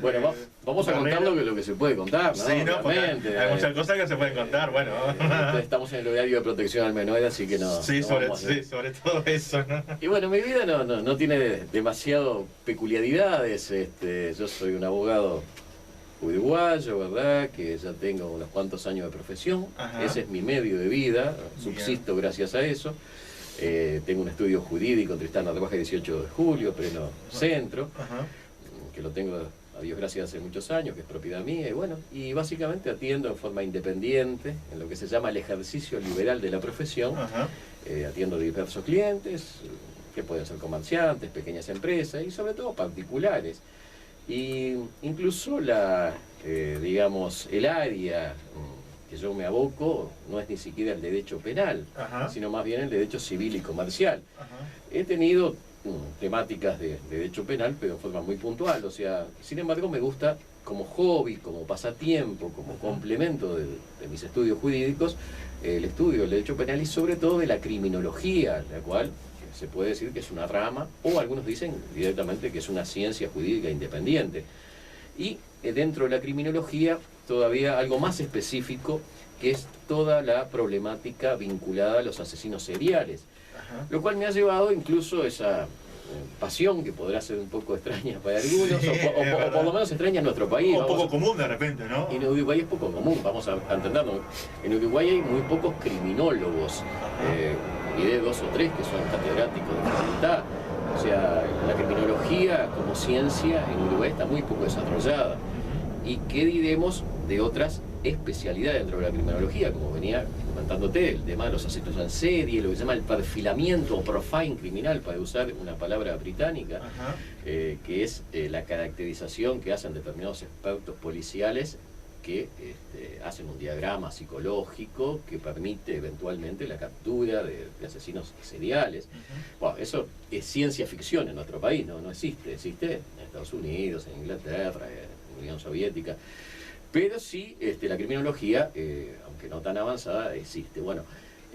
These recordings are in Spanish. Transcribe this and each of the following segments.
Bueno, vamos a contar lo que se puede contar, ¿no? Sí, no, hay muchas cosas que se pueden contar, bueno. Estamos en el horario de protección al menor, así que no. Sí, no sobre todo eso, ¿no? Y bueno, mi vida no tiene demasiado peculiaridades. Yo soy un abogado uruguayo, ¿verdad? Que ya tengo unos cuantos años de profesión. Ajá. Ese es mi medio de vida, subsisto gracias a eso. Tengo un estudio jurídico en Tristán Narvaja 18 de julio, pleno centro, que lo tengo, a Dios gracias, hace muchos años, que es propiedad mía, y bueno, y básicamente atiendo en forma independiente, en lo que se llama el ejercicio liberal de la profesión. Atiendo diversos clientes, que pueden ser comerciantes, pequeñas empresas, y sobre todo particulares. Y incluso digamos, el área que yo me aboco no es ni siquiera el derecho penal, sino más bien el derecho civil y comercial. He tenido temáticas de derecho penal, pero en forma muy puntual, o sea, sin embargo me gusta como hobby, como pasatiempo, como complemento de mis estudios jurídicos, el estudio del derecho penal y sobre todo de la criminología, la cual se puede decir que es una rama, o algunos dicen directamente que es una ciencia jurídica independiente. Y dentro de la criminología, todavía algo más específico, que es toda la problemática vinculada a los asesinos seriales. Lo cual me ha llevado incluso a esa pasión que podrá ser un poco extraña para algunos, sí, o por lo menos extraña en nuestro país. O poco común de repente, ¿no? En Uruguay es poco común, vamos a entenderlo. En Uruguay hay muy pocos criminólogos. Miré 2 o 3 que son catedráticos de facultad. O sea, la criminología como ciencia en Uruguay está muy poco desarrollada. ¿Y qué diremos de otras especialidades dentro de la criminología? Como venía comentándote, el tema de los asesinos en serie, lo que se llama el perfilamiento o profiling criminal, para usar una palabra británica, que es la caracterización que hacen determinados expertos policiales que hacen un diagrama psicológico que permite eventualmente la captura de asesinos seriales. Bueno, eso es ciencia ficción en nuestro país, no existe. Existe en Estados Unidos, en Inglaterra, en la Unión Soviética. Pero sí, la criminología, aunque no tan avanzada, existe. Bueno,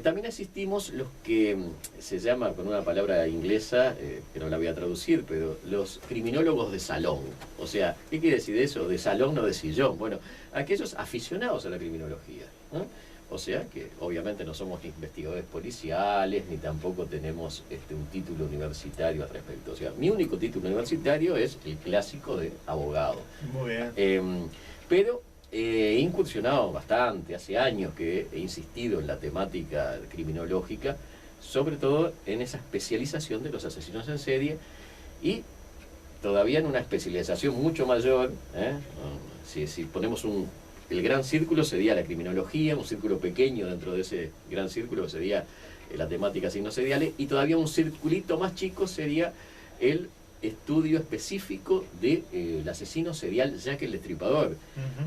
también existimos los que se llama con una palabra inglesa, que no la voy a traducir, pero los criminólogos de salón. O sea, ¿qué quiere decir eso? De salón, no de sillón. Bueno, aquellos aficionados a la criminología, ¿no? O sea que obviamente no somos ni investigadores policiales, ni tampoco tenemos un título universitario al respecto. O sea, mi único título universitario es el clásico de abogado. Muy bien. Pero he incursionado bastante, hace años que he insistido en la temática criminológica, sobre todo en esa especialización de los asesinos en serie y todavía en una especialización mucho mayor. Si ponemos el gran círculo sería la criminología, un círculo pequeño dentro de ese gran círculo sería la temática asesinos seriales, y todavía un circulito más chico sería el estudio específico del asesino serial Jack el Destripador,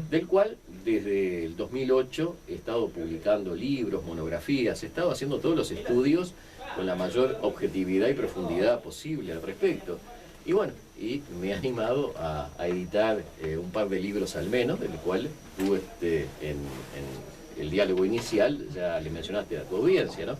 del cual desde el 2008 he estado publicando libros, monografías, he estado haciendo todos los estudios con la mayor objetividad y profundidad posible al respecto. Y bueno, y me he animado a editar un par de libros al menos, del cual tú en el diálogo inicial ya le mencionaste a tu audiencia, ¿no?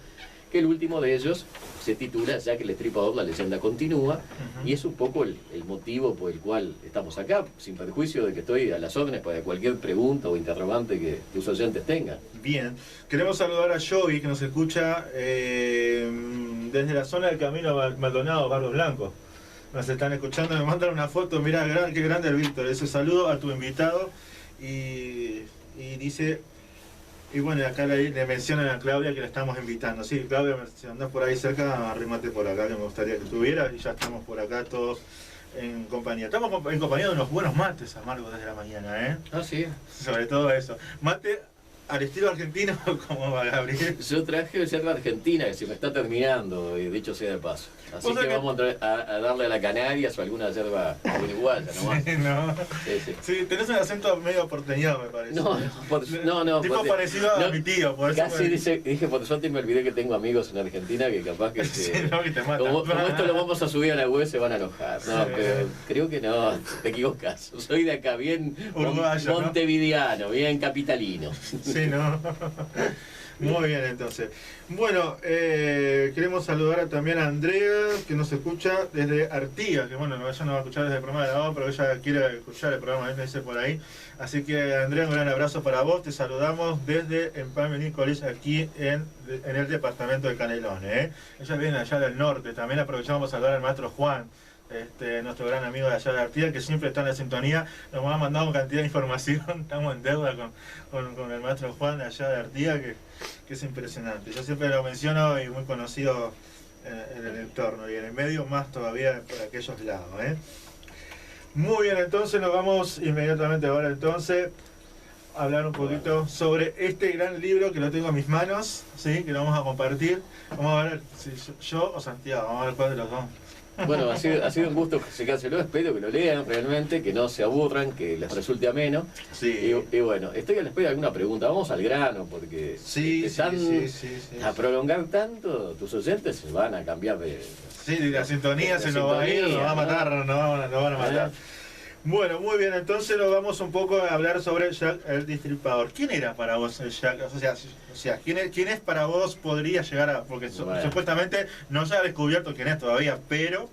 Que el último de ellos se titula Jack el Destripador, la leyenda continúa, y es un poco el motivo por el cual estamos acá, sin perjuicio de que estoy a las órdenes para cualquier pregunta o interrogante que tus oyentes tengan. Bien, queremos saludar a Joey, que nos escucha desde la zona del Camino Maldonado, Barrio Blanco. Nos están escuchando, me mandan una foto, mirá qué grande el Víctor. Ese saludo a tu invitado y dice... Y bueno, acá le mencionan a Claudia que la estamos invitando. Sí, Claudia, si andás por ahí cerca, arrímate por acá, que me gustaría que estuvieras. Y ya estamos por acá todos en compañía. Estamos en compañía de unos buenos mates amargos desde la mañana, ¿eh? Ah, sí. Sobre todo eso. Mate al estilo argentino, como va Gabriel. Yo traje yerba argentina, que se me está terminando, y dicho sea de paso. Así que vamos a darle a la Canarias o alguna yerba uruguaya nomás. Sí, no. Sí, tenés un acento medio porteño, me parece. No. Tipo parecido a mi tío, por eso. Casi dije, por suerte me olvidé que tengo amigos en Argentina que capaz que sí, no, que te matan. Como esto lo vamos a subir a la web, se van a enojar. No, sí. Pero creo que no, te equivocas. Soy de acá, bien uruguayo, montevideano, ¿no? Bien capitalino. Sí, sí, ¿no? Muy bien, entonces. Bueno, queremos saludar también a Andrea, que nos escucha desde Artigas, que bueno, ella no va a escuchar desde el programa de la pero ella quiere escuchar el programa, me dice por ahí. Así que, Andrea, un gran abrazo para vos. Te saludamos desde Empalme College, aquí en el departamento de Canelones. Ella viene allá del norte. También aprovechamos para saludar al maestro Juan, nuestro gran amigo de allá de Artigas, que siempre está en la sintonía. Nos ha mandado una cantidad de información. Estamos en deuda con el maestro Juan de allá de Artigas, que es impresionante. Yo siempre lo menciono y muy conocido en el entorno, y en el medio más todavía por aquellos lados. Muy bien, entonces nos vamos inmediatamente ahora entonces a hablar un poquito sobre este gran libro que lo tengo en mis manos, ¿sí? Que lo vamos a compartir. Vamos a ver si yo o Santiago, vamos a ver cuál de los dos. Bueno, ha sido un gusto secárselo, espero que lo lean realmente, que no se aburran, que les resulte ameno. Sí. Y bueno, estoy a la espera de alguna pregunta, vamos al grano, porque sí, a prolongar tanto, tus oyentes se van a cambiar de... Sí, la sintonía se nos va a ir, nos va a matar, nos van a matar. Bueno, muy bien, entonces nos vamos un poco a hablar sobre Jack el Destripador. ¿Quién era para vos el Jack? O sea, ¿quién es para vos podría llegar a...? Porque supuestamente no se ha descubierto quién es todavía, pero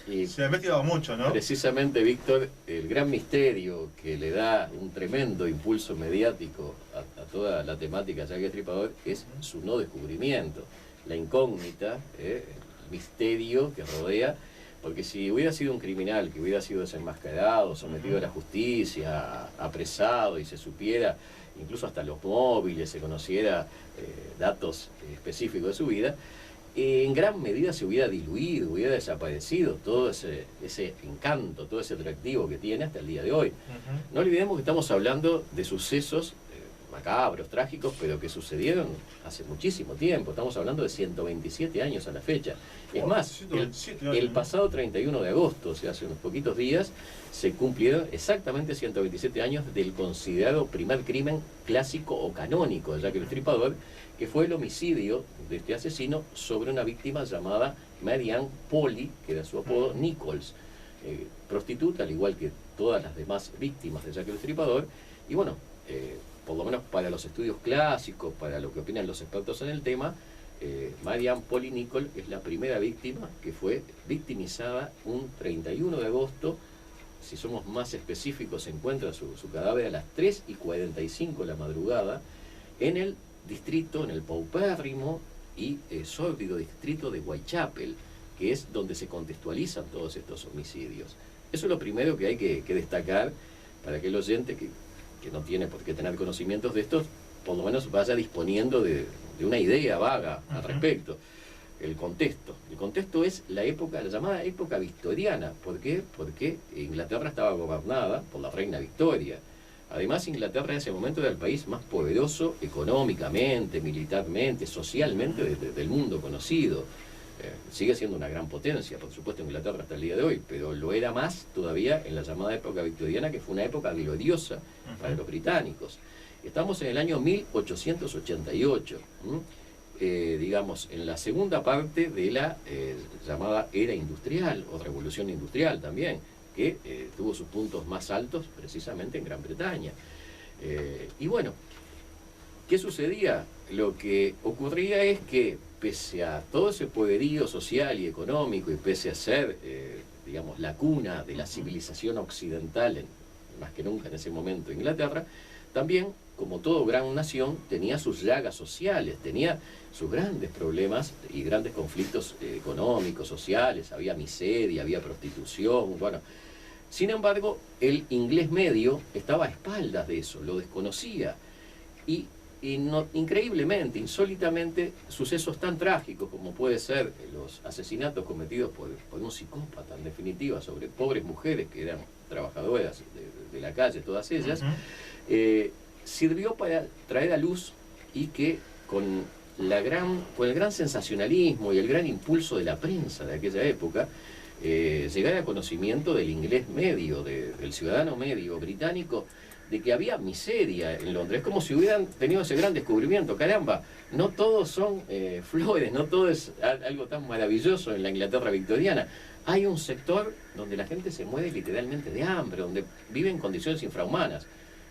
se ha investigado mucho, ¿no? Precisamente, Víctor, el gran misterio que le da un tremendo impulso mediático a toda la temática de Jack el Destripador es su no descubrimiento, la incógnita, el misterio que rodea. Porque si hubiera sido un criminal que hubiera sido desenmascarado, sometido a la justicia, apresado y se supiera, incluso hasta los móviles, se conociera datos específicos de su vida, en gran medida se hubiera diluido, hubiera desaparecido todo ese encanto, todo ese atractivo que tiene hasta el día de hoy. No olvidemos que estamos hablando de sucesos macabros, trágicos, pero que sucedieron hace muchísimo tiempo. Estamos hablando de 127 años a la fecha. Es más, el pasado 31 de agosto, o sea, hace unos poquitos días, se cumplieron exactamente 127 años del considerado primer crimen clásico o canónico de Jack el Destripador, que fue el homicidio de este asesino sobre una víctima llamada Marianne Polly, que era su apodo, Nichols, prostituta, al igual que todas las demás víctimas de Jack el Destripador. Y bueno, por lo menos para los estudios clásicos, para lo que opinan los expertos en el tema, Marianne Polly Nichols es la primera víctima que fue victimizada un 31 de agosto. Si somos más específicos, se encuentra su cadáver a las 3:45 de la madrugada en el distrito, en el paupérrimo y sórdido distrito de Whitechapel, que es donde se contextualizan todos estos homicidios. Eso es lo primero que hay que destacar para que el oyente que no tiene por qué tener conocimientos de esto, por lo menos vaya disponiendo de una idea vaga al respecto. El contexto es la llamada época victoriana. ¿Por qué? Porque Inglaterra estaba gobernada por la reina Victoria. Además, Inglaterra en ese momento era el país más poderoso económicamente, militarmente, socialmente del mundo conocido. Sigue siendo una gran potencia, por supuesto, Inglaterra hasta el día de hoy, pero lo era más todavía en la llamada época victoriana, que fue una época gloriosa para los británicos. Estamos en el año 1888, digamos, en la segunda parte de la llamada era industrial, o revolución industrial también, que tuvo sus puntos más altos precisamente en Gran Bretaña. Y bueno, ¿qué sucedía? Lo que ocurría es que, pese a todo ese poderío social y económico, y pese a ser, digamos, la cuna de la civilización occidental, más que nunca en ese momento Inglaterra, también, como toda gran nación, tenía sus llagas sociales, tenía sus grandes problemas y grandes conflictos económicos, sociales, había miseria, había prostitución, bueno. Sin embargo, el inglés medio estaba a espaldas de eso, lo desconocía, y increíblemente, insólitamente, sucesos tan trágicos como puede ser los asesinatos cometidos por un psicópata, en definitiva, sobre pobres mujeres que eran trabajadoras de la calle, todas ellas, sirvió para traer a luz y que con el gran sensacionalismo y el gran impulso de la prensa de aquella época, llegar a conocimiento del inglés medio, del ciudadano medio británico, de que había miseria en Londres. Es como si hubieran tenido ese gran descubrimiento. Caramba, no todos son flores, no todo es algo tan maravilloso en la Inglaterra victoriana. Hay un sector donde la gente se muere literalmente de hambre, donde vive en condiciones infrahumanas.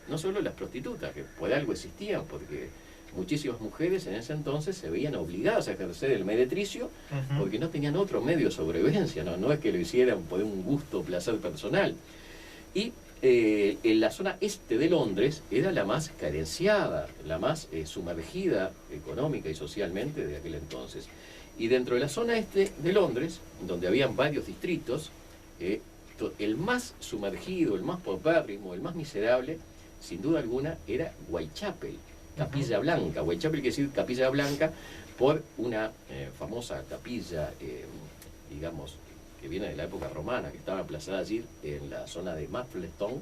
no solo las prostitutas, que por algo existían, porque muchísimas mujeres en ese entonces se veían obligadas a ejercer el meretricio porque no tenían otro medio de sobrevivencia, no es que lo hicieran por un gusto o placer personal. Y en la zona este de Londres era la más carenciada, la más sumergida económica y socialmente de aquel entonces. Y dentro de la zona este de Londres, donde habían varios distritos, el más sumergido, el más paupérrimo, el más miserable, sin duda alguna, era Whitechapel, Capilla Blanca. Whitechapel quiere decir Capilla Blanca por una famosa capilla, digamos, que viene de la época romana, que estaba emplazada allí en la zona de Maplestone,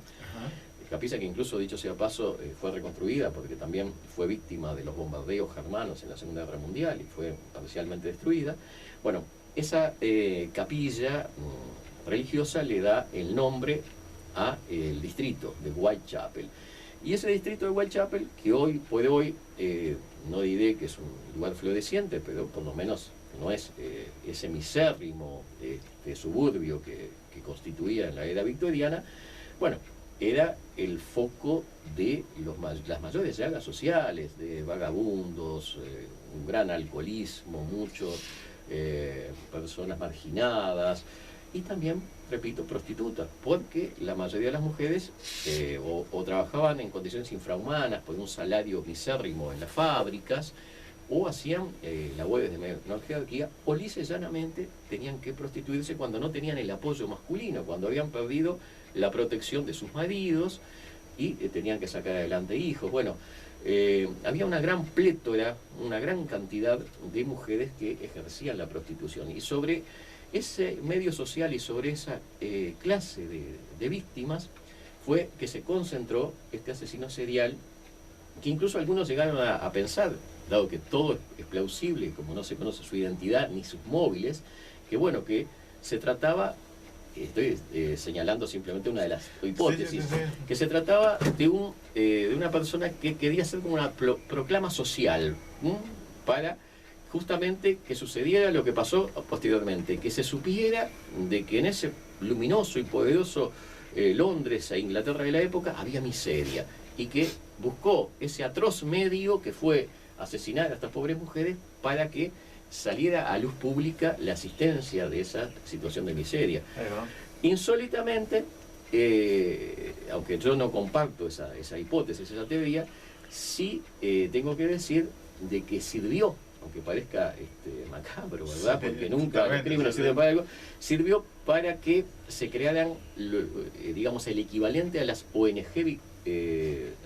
capilla que incluso, dicho sea paso, fue reconstruida porque también fue víctima de los bombardeos germanos en la Segunda Guerra Mundial y fue parcialmente destruida. Bueno, esa capilla religiosa le da el nombre a el distrito de Whitechapel. Y ese distrito de Whitechapel, que hoy, no diré que es un lugar floreciente, pero por lo menos no es ese misérrimo suburbio que constituía en la era victoriana, bueno, era el foco de las mayores llagas sociales, de vagabundos, un gran alcoholismo, muchas personas marginadas, y también, repito, prostitutas, porque la mayoría de las mujeres o trabajaban en condiciones infrahumanas por un salario misérrimo en las fábricas, o hacían labores de menor jerarquía, o lisa y llanamente tenían que prostituirse cuando no tenían el apoyo masculino, cuando habían perdido la protección de sus maridos y tenían que sacar adelante hijos. Bueno, había una gran plétora, una gran cantidad de mujeres que ejercían la prostitución, y sobre ese medio social y sobre esa clase de víctimas fue que se concentró este asesino serial, que incluso algunos llegaron a pensar, dado que todo es plausible y como no se conoce su identidad ni sus móviles, que bueno, que se trataba, estoy señalando simplemente una de las hipótesis, que se trataba de una persona que quería hacer como una proclama social, para justamente que sucediera lo que pasó posteriormente, que se supiera de que en ese luminoso y poderoso Londres e Inglaterra de la época había miseria, y que buscó ese atroz medio que fue asesinar a estas pobres mujeres para que saliera a luz pública la asistencia de esa situación de miseria. Insólitamente, aunque yo no comparto esa hipótesis, esa teoría, sí tengo que decir de que sirvió, aunque parezca macabro, ¿verdad? Porque nunca el crimen sirve para algo, sirvió para que se crearan, digamos, el equivalente a las ONG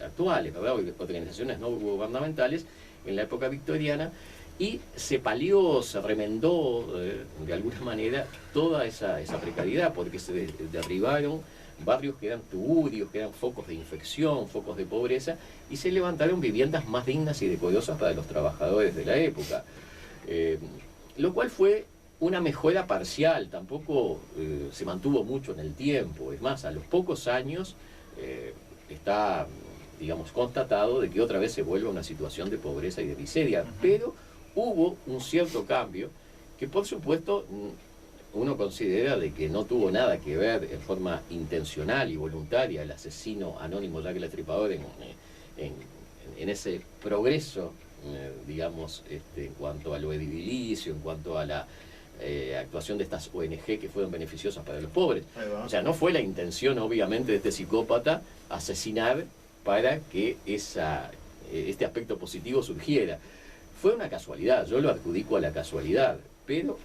actuales, ¿verdad? Organizaciones no gubernamentales en la época victoriana, y se palió, se remendó de alguna manera toda esa precariedad, porque se derribaron barrios que eran tugurios, que eran focos de infección, focos de pobreza, y se levantaron viviendas más dignas y decorosas para los trabajadores de la época. Lo cual fue una mejora parcial, tampoco se mantuvo mucho en el tiempo. Es más, a los pocos años está, digamos, constatado de que otra vez se vuelve a una situación de pobreza y de miseria, pero hubo un cierto cambio que, por supuesto, uno considera de que no tuvo nada que ver en forma intencional y voluntaria el asesino anónimo Jack el Estripador en ese progreso, digamos, en cuanto a lo edilicio, en cuanto a la actuación de estas ONG que fueron beneficiosas para los pobres. O sea, no fue la intención, obviamente, de este psicópata asesinar para que este aspecto positivo surgiera. Fue una casualidad, yo lo adjudico a la casualidad, pero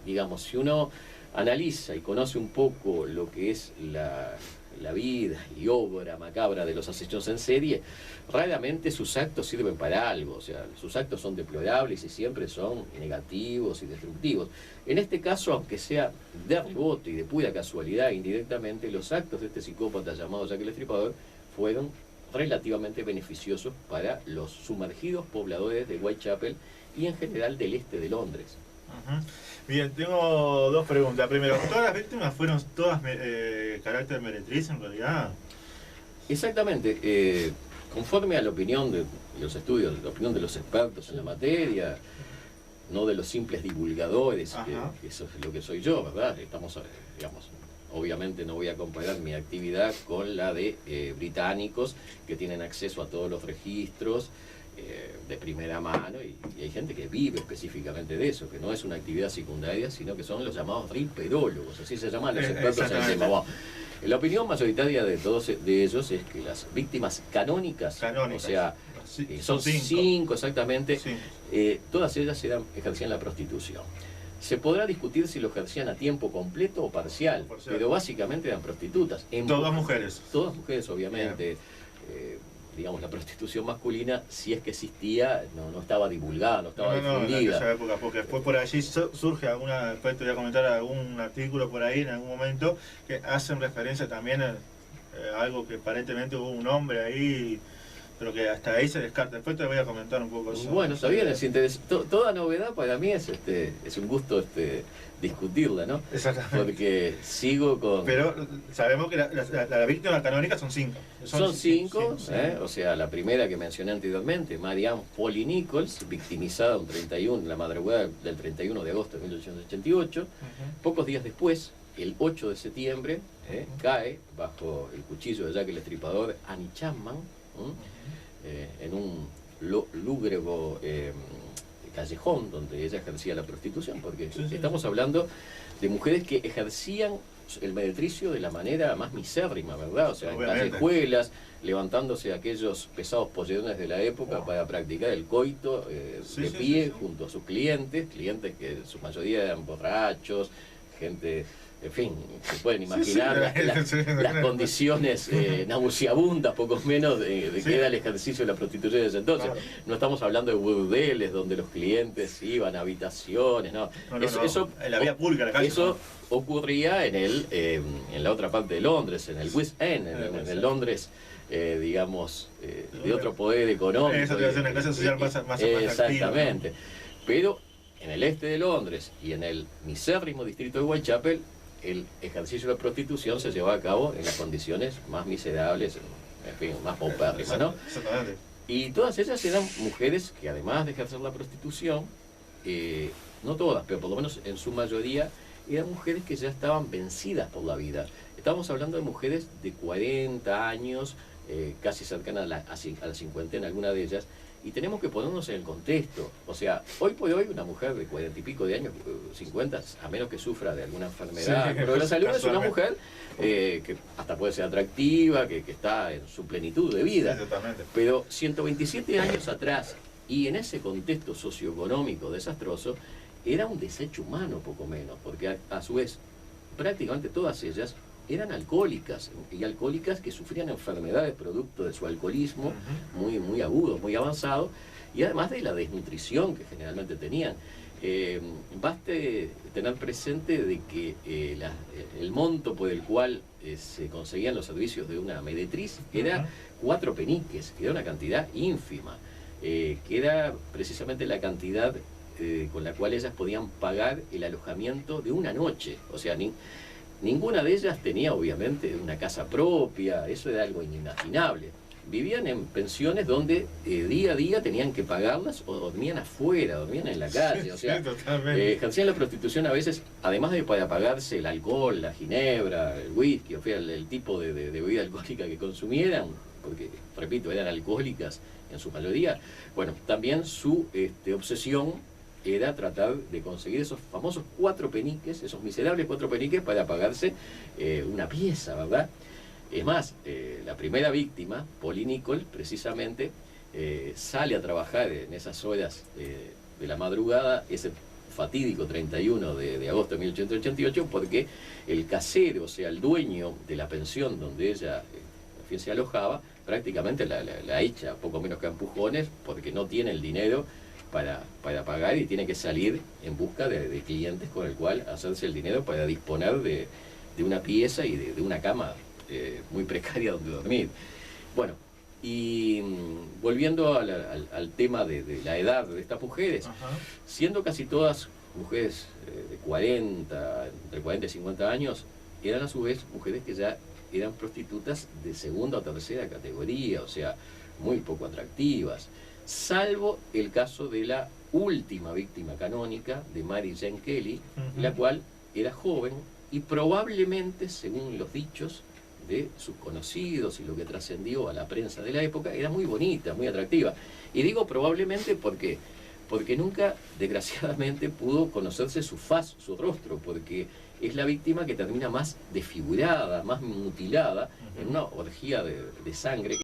digamos, si uno analiza y conoce un poco lo que es la vida y obra macabra de los asesinos en serie, raramente sus actos sirven para algo. O sea, sus actos son deplorables y siempre son negativos y destructivos. En este caso, aunque sea de rebote y de pura casualidad, indirectamente, los actos de este psicópata llamado Jack el Estripador fueron relativamente beneficiosos para los sumergidos pobladores de Whitechapel y en general del este de Londres. Bien, tengo dos preguntas. Primero, ¿todas las víctimas fueron todas carácter meretriz en realidad? Exactamente. Conforme a la opinión de los estudios, la opinión de los expertos en la materia, no de los simples divulgadores, que eso es lo que soy yo, ¿verdad? Estamos, digamos, obviamente no voy a comparar mi actividad con la de británicos que tienen acceso a todos los registros de primera mano y hay gente que vive específicamente de eso, que no es una actividad secundaria, sino que son los llamados riperólogos, así se llaman los expertos en el tema. Bueno, la opinión mayoritaria de todos de ellos es que las víctimas canónicas, o sea, son cinco exactamente, todas ellas ejercían la prostitución. Se podrá discutir si lo ejercían a tiempo completo o parcial, pero básicamente eran prostitutas. Todas mujeres. Todas mujeres, obviamente. Digamos, la prostitución masculina, si es que existía, no estaba divulgada, no estaba difundida. En aquella época, porque después por allí surge alguna, después te voy a comentar algún artículo por ahí en algún momento, que hacen referencia también a algo que aparentemente hubo un hombre ahí, pero que hasta ahí se descarta. Después te voy a comentar un poco eso. Bueno, está bien, es toda novedad para mí es un gusto discutirla, ¿no? Exactamente. Porque sigo con... Pero sabemos que la víctima canónica son 5. Son 5, o sea, la primera que mencioné anteriormente, Marianne Polly Nichols, victimizada la madrugada del 31 de agosto de 1888. Pocos días después, el 8 de septiembre, cae bajo el cuchillo de Jack el Estripador Annie Chapman, en un lúgubre callejón donde ella ejercía la prostitución, porque estamos hablando de mujeres que ejercían el meretricio de la manera más misérrima, ¿verdad? O sea, en callejuelas, levantándose aquellos pesados pollerones de la época para practicar el coito de pie junto a sus clientes que en su mayoría eran borrachos, gente... En fin, se pueden imaginar las condiciones nauseabundas, poco menos, de que era el ejercicio de la prostitución desde entonces. No estamos hablando de burdeles donde los clientes iban a habitaciones, no. Eso, en la vía pública, la calle. Eso ocurría en la otra parte de Londres, en el West End, en el Londres, digamos, de otro poder económico. Eso te va a hacer una clase social más exactamente. Pero en el este de Londres y en el misérrimo distrito de Whitechapel, el ejercicio de la prostitución se llevaba a cabo en las condiciones más miserables, en fin, más paupérrimas, ¿no? Exactamente. Y todas ellas eran mujeres que, además de ejercer la prostitución, no todas, pero por lo menos en su mayoría, eran mujeres que ya estaban vencidas por la vida. Estamos hablando de mujeres de 40 años, casi cercanas a la cincuentena, alguna de ellas, y tenemos que ponernos en el contexto. O sea, hoy por hoy una mujer de 40 y pico de años, 50, a menos que sufra de alguna enfermedad, pero la salud es una mujer que hasta puede ser atractiva, que está en su plenitud de vida. Pero 127 años atrás, y en ese contexto socioeconómico desastroso, era un desecho humano poco menos, porque a su vez prácticamente todas ellas eran alcohólicas, y alcohólicas que sufrían enfermedades producto de su alcoholismo muy agudo, muy avanzado, y además de la desnutrición que generalmente tenían. Baste tener presente de que el monto por el cual se conseguían los servicios de una meretriz era 4 peniques, que era una cantidad ínfima, que era precisamente la cantidad con la cual ellas podían pagar el alojamiento de una noche. O sea, ninguna de ellas tenía obviamente una casa propia, eso era algo inimaginable. Vivían en pensiones donde día a día tenían que pagarlas o dormían afuera, dormían en la calle. O sea, ejercían la prostitución a veces, además de para pagarse el alcohol, la ginebra, el whisky, o sea, el tipo de bebida alcohólica que consumieran, porque, repito, eran alcohólicas en su mayoría. Bueno, también su obsesión era tratar de conseguir esos famosos 4 peniques, esos miserables 4 peniques para pagarse una pieza, ¿verdad? Es más, la primera víctima, Polly Nichols, precisamente, sale a trabajar en esas horas de la madrugada, ese fatídico 31 de agosto de 1888, porque el casero, o sea, el dueño de la pensión donde ella en fin, se alojaba, prácticamente la echa poco menos que a empujones, porque no tiene el dinero para pagar y tiene que salir en busca de clientes con el cual hacerse el dinero para disponer de una pieza y de una cama muy precaria donde dormir. Bueno, y volviendo al tema de la edad de estas mujeres, siendo casi todas mujeres de 40, entre 40 y 50 años, eran a su vez mujeres que ya eran prostitutas de segunda o tercera categoría, o sea, muy poco atractivas, salvo el caso de la última víctima canónica, de Mary Jane Kelly, la cual era joven, y probablemente, según los dichos de sus conocidos y lo que trascendió a la prensa de la época, era muy bonita, muy atractiva. Y digo probablemente porque nunca, desgraciadamente, pudo conocerse su faz, su rostro, porque es la víctima que termina más desfigurada, más mutilada, en una orgía de sangre.